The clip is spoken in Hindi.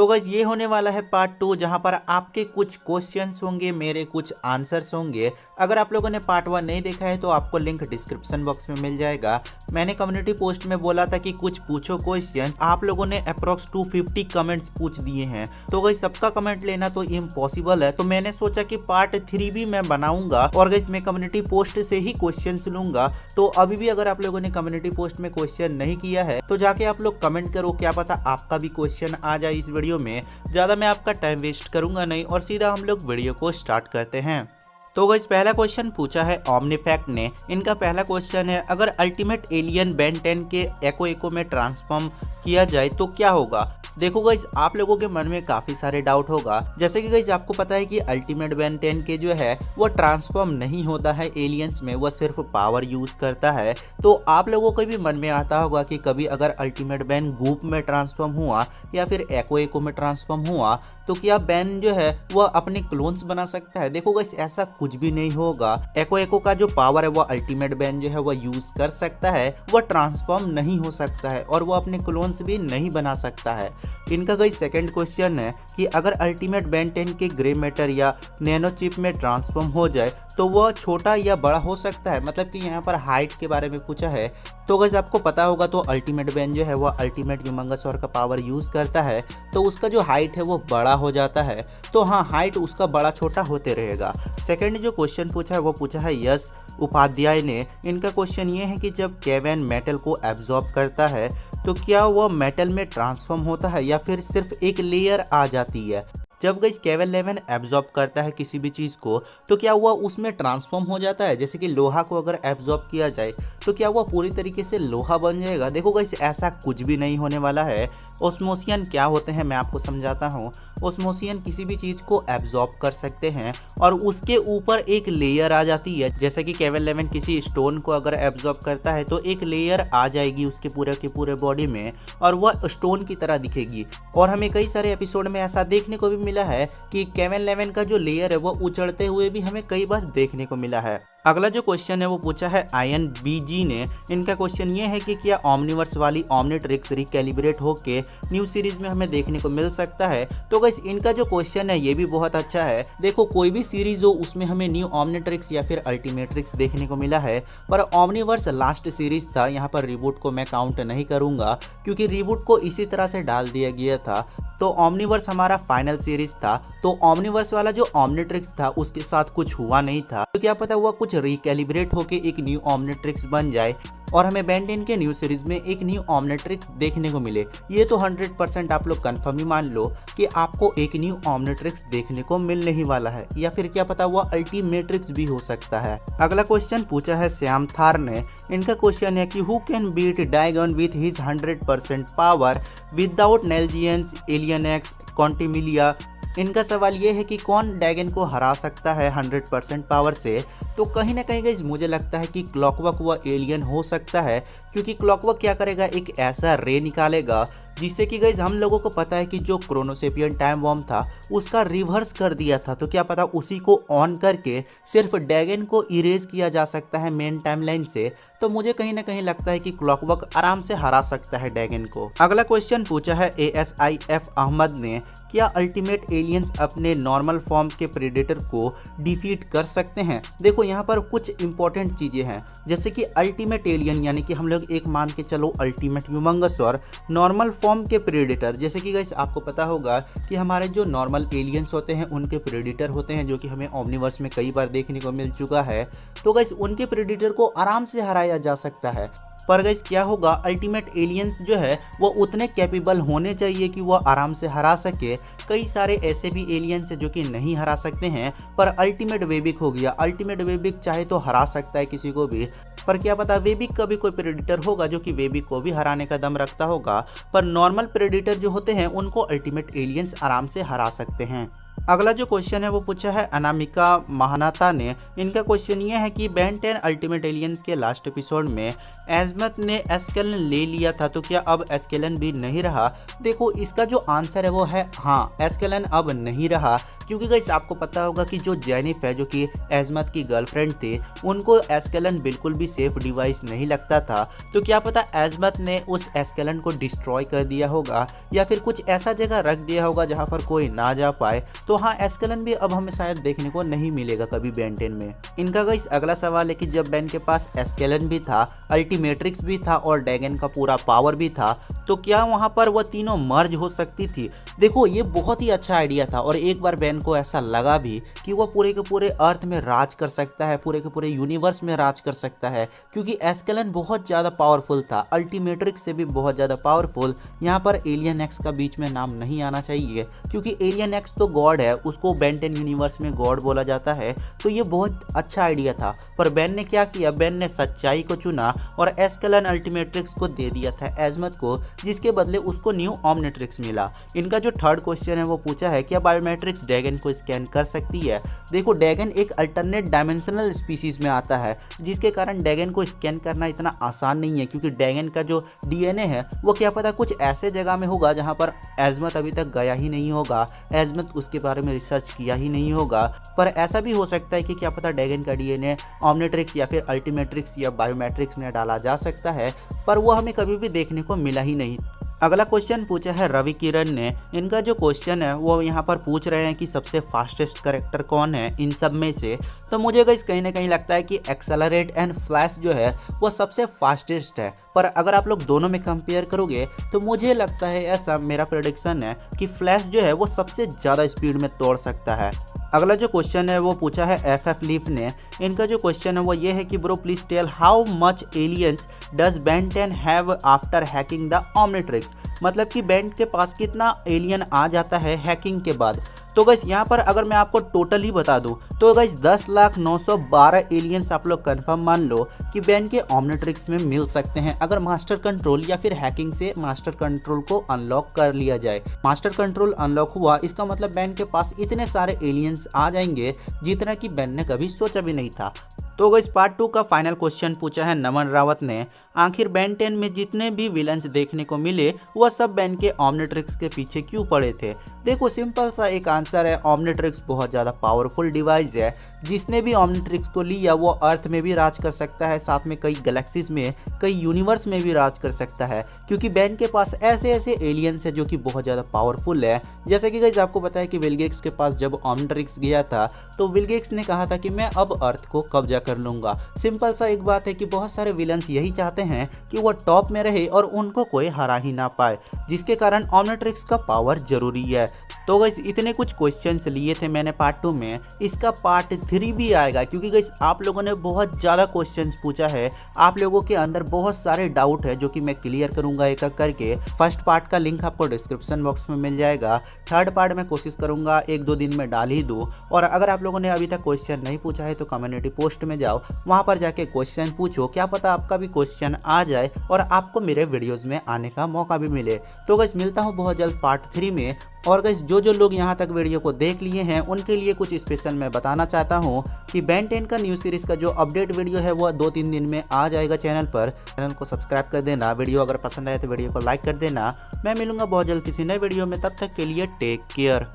तो गाइस ये होने वाला है पार्ट 2, जहां पर आपके कुछ क्वेश्चंस होंगे, मेरे कुछ आंसर्स होंगे। अगर आप लोगों ने पार्ट 1 नहीं देखा है तो आपको लिंक डिस्क्रिप्शन बॉक्स में मिल जाएगा। मैंने कम्युनिटी पोस्ट में बोला था कि कुछ पूछो क्वेश्चंस, आप लोगों ने अप्रॉक्स 250 कमेंट्स पूछ दिए हैं। तो गाइस सबका कमेंट लेना तो इम्पॉसिबल है, तो मैंने सोचा कि पार्ट 3 भी मैं बनाऊंगा और गाइस मैं कम्युनिटी पोस्ट से ही क्वेश्चंस लूंगा। तो अभी भी अगर आप लोगों ने कम्युनिटी पोस्ट में क्वेश्चन नहीं किया है तो जाके आप लोग कमेंट करो, क्या पता आपका भी क्वेश्चन आ जाए इस वीडियो में। ज़्यादा मैं आपका टाइम वेस्ट करूंगा नहीं और सीधा हम लोग वीडियो को स्टार्ट करते हैं। तो गाइस पहला क्वेश्चन पूछा है ओमनीफैक्ट ने। इनका पहला क्वेश्चन है, अगर अल्टीमेट एलियन बेन 10 के एको में ट्रांसफॉर्म किया जाए तो क्या होगा। देखो गाइस आप लोगों के मन में काफी सारे डाउट होगा, जैसे कि गाइस आपको पता है कि अल्टीमेट बेन 10 के जो है वो ट्रांसफॉर्म नहीं होता है एलियंस में, वो सिर्फ पावर यूज करता है। तो आप लोगों को भी मन में आता होगा कि कभी अगर अल्टीमेट बेन गूप में ट्रांसफॉर्म हुआ या फिर एको में ट्रांसफॉर्म हुआ तो क्या बेन जो है वह अपने क्लोन्स बना सकता है। देखो गाइस ऐसा कुछ भी नहीं होगा। एको का जो पावर है वो अल्टीमेट बेन जो है वो यूज कर सकता है, वह ट्रांसफॉर्म नहीं हो सकता है और वो अपने क्लोन्स भी नहीं बना सकता है। इनका गाइस सेकंड क्वेश्चन है कि अगर अल्टीमेट बेन 10 के ग्रे मैटर या नैनो चिप में ट्रांसफॉर्म हो जाए तो वह छोटा या बड़ा हो सकता है। मतलब कि यहाँ पर हाइट के बारे में पूछा है। तो गाइस आपको पता होगा तो अल्टीमेट बेन जो है वो अल्टीमेट ह्यूमंगसॉर का पावर यूज करता है, तो उसका जो हाइट है वो बड़ा हो जाता है। तो हाँ, हाइट उसका बड़ा छोटा होते रहेगा। सेकंड जो क्वेश्चन पूछा है वो पूछा है यश उपाध्याय ने। इनका क्वेश्चन ये है कि जब केवेन मेटल को एब्जॉर्ब करता है तो क्या वह मेटल में ट्रांसफॉर्म होता है या फिर सिर्फ एक लेयर आ जाती है। जब गाइस केवेन 11 एब्जॉर्ब करता है किसी भी चीज़ को तो क्या वह उसमें ट्रांसफॉर्म हो जाता है। जैसे कि लोहा को अगर एब्जॉर्ब किया जाए तो क्या वह पूरी तरीके से लोहा बन जाएगा। देखो गाइस ऐसा कुछ भी नहीं होने वाला है। ओस्मोसियन क्या होते हैं मैं आपको समझाता हूँ। ओस्मोसियन किसी भी चीज़ को एब्जॉर्ब कर सकते हैं और उसके ऊपर एक लेयर आ जाती है। जैसे कि केवेन 11 किसी स्टोन को अगर एब्जॉर्ब करता है तो एक लेयर आ जाएगी उसके पूरे के पूरे बॉडी में और वह स्टोन की तरह दिखेगी। और हमें कई सारे एपिसोड में ऐसा देखने को भी मिला है कि केवेन 11 का जो लेयर है वो उचड़ते हुए भी हमें कई बार देखने को मिला है। अगला जो क्वेश्चन है वो पूछा है आयन बीजी ने। इनका क्वेश्चन ये है कि क्या ओमनीवर्स वाली ओमनीट्रिक्स रिकैलिब्रेट होके न्यू सीरीज में हमें देखने को मिल सकता है। तो गाइस इनका जो क्वेश्चन है ये भी बहुत अच्छा है। देखो कोई भी सीरीज हो उसमें हमें न्यू ओमनीट्रिक्स या फिर अल्टीमेट्रिक्स देखने को मिला है, पर ओमनीवर्स लास्ट सीरीज था। यहाँ पर रिबूट को मैं काउंट नहीं करूंगा क्योंकि रिबूट को इसी तरह से डाल दिया गया था। तो ओमनीवर्स हमारा फाइनल सीरीज था। तो ओमनीवर्स वाला जो ओमनीट्रिक्स था उसके साथ कुछ हुआ नहीं था, तो क्या पता हुआ कुछ रिकैलिब्रेट होके एक न्यू ओमनीट्रिक्स बन जाए और हमें बेन 10 के न्यू सीरीज में एक न्यू ओमनीट्रिक्स देखने को मिले। ये तो 100% आप लोग कंफर्म ही मान लो कि आपको एक न्यू ओमनीट्रिक्स देखने को मिलने ही वाला है, या फिर क्या पता हुआ अल्टीमेट्रिक्स भी हो सकता है। अगला क्वेश्चन पूछा है श्याम थार ने। इनका क्वेश्चन है कि who can beat Diagon with his 100% power without नेल्जियंस एलियन एक्स क्वांटिमिलिया। इनका सवाल ये है कि कौन ड्रैगन को हरा सकता है 100% पावर से। तो कहीं ना कहीं गाइस मुझे लगता है कि क्लॉकवर्क वह एलियन हो सकता है, क्योंकि क्लॉकवर्क क्या करेगा, एक ऐसा रे निकालेगा जिससे कि गाइस हम लोगों को पता है कि जो क्रोनोसेपियन टाइम बॉम्ब था उसका रिवर्स कर दिया था। तो क्या पता उसी को ऑन करके सिर्फ ड्रैगन को इरेज किया जा सकता है मेन टाइमलाइन से। तो मुझे कहीं ना कहीं लगता है कि क्लॉकवर्क आराम से हरा सकता है ड्रैगन को। अगला क्वेश्चन पूछा है ASIF अहमद ने। क्या अल्टीमेट एलियंस अपने नॉर्मल फॉर्म के प्रेडेटर को डिफीट कर सकते हैं। देखो यहाँ पर कुछ इंपॉर्टेंट चीज़ें हैं, जैसे कि अल्टीमेट एलियन यानी कि हम लोग एक मान के चलो अल्टीमेट ह्यूमंगसॉर नॉर्मल फॉर्म के प्रेडेटर। जैसे कि गाइस आपको पता होगा कि हमारे जो नॉर्मल एलियंस होते हैं उनके प्रेडेटर होते हैं, जो कि हमें ओमनीवर्स में कई बार देखने को मिल चुका है। तो गाइस उनके प्रेडेटर को आराम से हराया जा सकता है। पर गाइस क्या होगा, अल्टीमेट एलियंस जो है वो उतने कैपेबल होने चाहिए कि वो आराम से हरा सके। कई सारे ऐसे भी एलियंस हैं जो कि नहीं हरा सकते हैं, पर अल्टीमेट वेबिक हो गया। अल्टीमेट वेबिक चाहे तो हरा सकता है किसी को भी, पर क्या पता वेबिक का भी कोई प्रेडिटर होगा जो कि वेबिक को भी हराने का दम रखता होगा। पर नॉर्मल प्रेडिटर जो होते हैं उनको अल्टीमेट एलियंस आराम से हरा सकते हैं। अगला जो क्वेश्चन है वो पूछा है अनामिका महानाता ने। इनका क्वेश्चन ये है कि बेन 10 अल्टीमेट एलियंस के लास्ट एपिसोड में एजमत ने एस्केलन ले लिया था, तो क्या अब एस्केलन भी नहीं रहा? देखो इसका जो आंसर है वो है हाँ, एस्केलन अब नहीं रहा, क्योंकि गाइस आपको पता होगा कि जो जेनिफ है जो कि एजमत की गर्लफ्रेंड थी, उनको एस्केलन बिल्कुल भी सेफ डिवाइस नहीं लगता था। तो क्या पता एजमत ने उस एस्केलन को डिस्ट्रॉय कर दिया होगा या फिर कुछ ऐसा जगह रख दिया होगा जहाँ पर कोई ना जा पाए। तो हाँ, एस्केलन भी अब हमें शायद देखने को नहीं मिलेगा कभी बेन 10 में। इनका गाइस अगला सवाल है कि जब बेन के पास एस्केलन भी था, अल्टीमेट्रिक्स भी था और ड्रैगन का पूरा पावर भी था, तो क्या वहां पर वह तीनों मर्ज हो सकती थी? देखो ये बहुत ही अच्छा आइडिया था और एक बार बेन को ऐसा लगा भी कि वह पूरे के पूरे अर्थ में राज कर सकता है, पूरे के पूरे यूनिवर्स में राज कर सकता है, क्योंकि एस्केलन बहुत ज़्यादा पावरफुल था, अल्टीमेट्रिक्स से भी बहुत ज़्यादा पावरफुल। यहाँ पर एलियन एक्स का बीच में नाम नहीं आना चाहिए, क्योंकि एलियन एक्स तो गॉड है, उसको बेन 10 यूनिवर्स में गॉड बोला जाता है। तो ये बहुत अच्छा आइडिया था, पर बेन ने क्या किया, बेन ने सच्चाई को चुना और एस्केलन अल्टीमेट्रिक्स को दे दिया था एजमत को, जिसके बदले उसको न्यू ओमनिट्रिक्स मिला। इनका जो थर्ड क्वेश्चन है वो पूछा है क्या बायोमेट्रिक्स ड्रैगन को स्कैन कर सकती है? देखो ड्रैगन एक अल्टरनेट डायमेंशनल स्पीसीज में आता है, जिसके कारण ड्रैगन को स्कैन करना इतना आसान नहीं है, क्योंकि ड्रैगन का जो डीएनए है वो क्या पता कुछ ऐसे जगह में होगा जहाँ पर एजमत अभी तक गया ही नहीं होगा, एजमत उसके बारे में रिसर्च किया ही नहीं होगा। पर ऐसा भी हो सकता है कि क्या पता ड्रैगन का डीएनए ओमनिट्रिक्स या फिर अल्टीमेट्रिक्स या बायोमेट्रिक्स में डाला जा सकता है, पर वो हमें कभी भी देखने को मिला ही नहीं। अगला क्वेश्चन पूछा है रवि किरण ने। इनका जो क्वेश्चन है वो यहाँ पर पूछ रहे हैं कि सबसे फास्टेस्ट कैरेक्टर कौन है इन सब में से। तो मुझे गाइस कहीं ना कहीं लगता है कि एक्सेलरेट एंड फ्लैश जो है वो सबसे फास्टेस्ट है, पर अगर आप लोग दोनों में कंपेयर करोगे तो मुझे लगता है, ऐसा मेरा प्रेडिक्शन है कि फ्लैश जो है वो सबसे ज़्यादा स्पीड में तोड़ सकता है। अगला जो क्वेश्चन है वो पूछा है एफ लीफ ने। इनका जो क्वेश्चन है वो ये है कि bro please tell how much aliens does Ben 10 have after hacking the Omnitrix? मतलब कि बेन के पास कितना एलियन आ जाता है हैकिंग के बाद। तो गाइस यहाँ पर अगर मैं आपको टोटल ही बता दूं तो गाइस 10,912 एलियंस आप लोग कंफर्म मान लो कि बेन के ओमनिट्रिक्स में मिल सकते हैं, अगर मास्टर कंट्रोल या फिर हैकिंग से मास्टर कंट्रोल को अनलॉक कर लिया जाए। मास्टर कंट्रोल अनलॉक हुआ इसका मतलब बेन के पास इतने सारे एलियंस आ जाएंगे जितना कि बेन ने कभी सोचा भी नहीं था। तो गाइस पार्ट 2 का फाइनल क्वेश्चन पूछा है नमन रावत ने। आखिर बेन 10 में जितने भी विलन्स देखने को मिले वह सब बेन के ओमनिट्रिक्स के पीछे क्यों पड़े थे? देखो सिंपल सा एक आंसर है, ओमनिट्रिक्स बहुत ज़्यादा पावरफुल डिवाइस है, जिसने भी ओमनिट्रिक्स को लिया वो अर्थ में भी राज कर सकता है, साथ में कई गैलेक्सीज में, कई यूनिवर्स में भी राज कर सकता है, क्योंकि बेन के पास ऐसे ऐसे एलियंस है जो कि बहुत ज़्यादा पावरफुल है। जैसे कि गाइस आपको पता है कि विलगेक्स के पास जब ओमनिट्रिक्स गया था तो विलगेक्स ने कहा था कि मैं अब अर्थ को कब्जा कर लूँगा। सिंपल सा एक बात है कि बहुत सारे विलन्स यही चाहते हैं कि वो टॉप में रहे और उनको कोई हरा ही ना पाए, जिसके कारण ओमनिट्रिक्स का पावर जरूरी है। तो गाइस इतने कुछ क्वेश्चंस लिए थे मैंने पार्ट 2 में, इसका पार्ट 3 भी आएगा, क्योंकि गाइस आप लोगों ने बहुत ज़्यादा क्वेश्चंस पूछा है, आप लोगों के अंदर बहुत सारे डाउट है जो कि मैं क्लियर करूंगा एक एक करके। फर्स्ट पार्ट का लिंक आपको डिस्क्रिप्शन बॉक्स में मिल जाएगा, थर्ड पार्ट मैं कोशिश करूंगा 1-2 दिन में डाल ही दूँ। और अगर आप लोगों ने अभी तक क्वेश्चन नहीं पूछा है तो कम्युनिटी पोस्ट में जाओ, वहाँ पर जाके क्वेश्चन पूछो, क्या पता आपका भी क्वेश्चन आ जाए और आपको मेरे वीडियोज़ में आने का मौका भी मिले। तो गाइस मिलता हूँ बहुत जल्द पार्ट 3 में। और गाइस जो लोग यहाँ तक वीडियो को देख लिए हैं उनके लिए कुछ स्पेशल मैं बताना चाहता हूँ कि बेन 10 का न्यू सीरीज़ का जो अपडेट वीडियो है वो 2-3 दिन में आ जाएगा चैनल पर। चैनल को सब्सक्राइब कर देना, वीडियो अगर पसंद आए तो वीडियो को लाइक कर देना। मैं मिलूंगा बहुत जल्द किसी नए वीडियो में, तब तक के लिए टेक केयर।